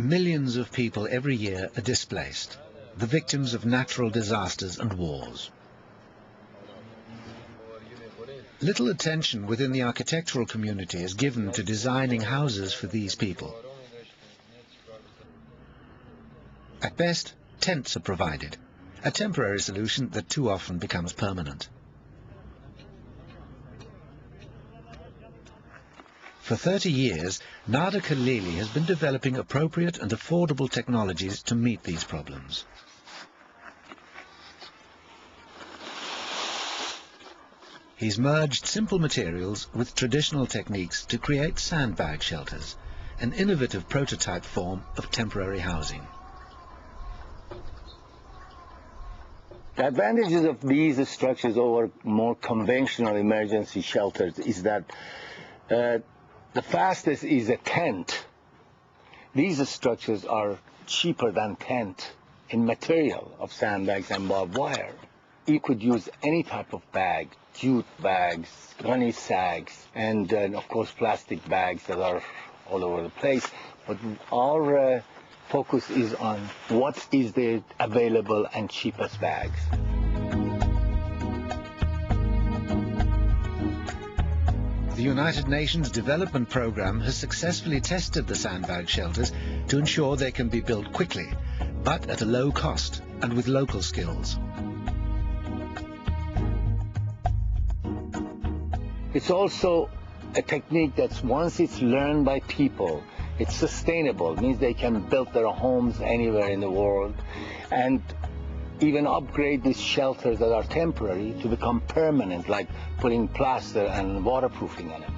Millions of people every year are displaced, the victims of natural disasters and wars. Little attention within the architectural community is given to designing houses for these people. At best, tents are provided, a temporary solution that too often becomes permanent. For 30 years, Nada Khalili has been developing appropriate and affordable technologies to meet these problems. He's merged simple materials with traditional techniques to create sandbag shelters, an innovative prototype form of temporary housing. The advantages of these structures over more conventional emergency shelters is that the fastest is a tent. These structures are cheaper than tent in material of sandbags and barbed wire. You could use any type of bag, jute bags, gunny sacks, and of course plastic bags that are all over the place. But our focus is on what is the available and cheapest bags. The United Nations Development Programme has successfully tested the sandbag shelters to ensure they can be built quickly, but at a low cost and with local skills. It's also a technique that once it's learned by people, it's sustainable. It means they can build their homes anywhere in the world and even upgrade these shelters that are temporary to become permanent, like putting plaster and waterproofing on them.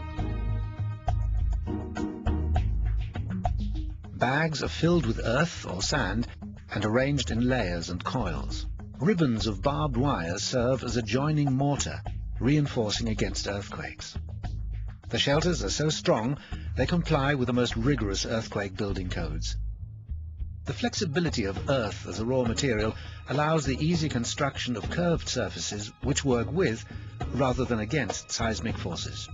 Bags are filled with earth or sand and arranged in layers and coils. Ribbons of barbed wire serve as a joining mortar, reinforcing against earthquakes. The shelters are so strong they comply with the most rigorous earthquake building codes. The flexibility of earth as a raw material allows the easy construction of curved surfaces which work with, rather than against, seismic forces.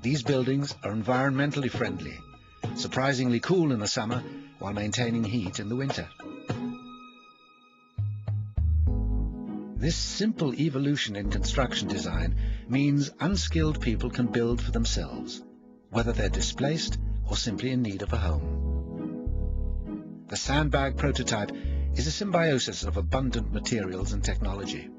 These buildings are environmentally friendly, surprisingly cool in the summer while maintaining heat in the winter. This simple evolution in construction design means unskilled people can build for themselves, whether they're displaced or simply in need of a home. The sandbag prototype is a symbiosis of abundant materials and technology.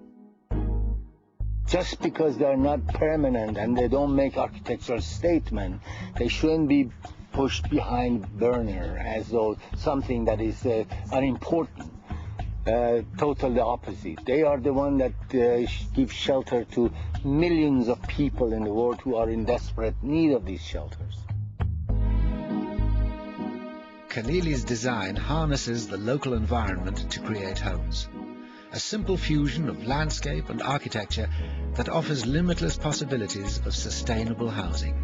Just because they're not permanent and they don't make architectural statement, they shouldn't be pushed behind burner as though something that is unimportant. Totally the opposite. They are the one that give shelter to millions of people in the world who are in desperate need of these shelters. Khalili's design harnesses the local environment to create homes. A simple fusion of landscape and architecture that offers limitless possibilities of sustainable housing.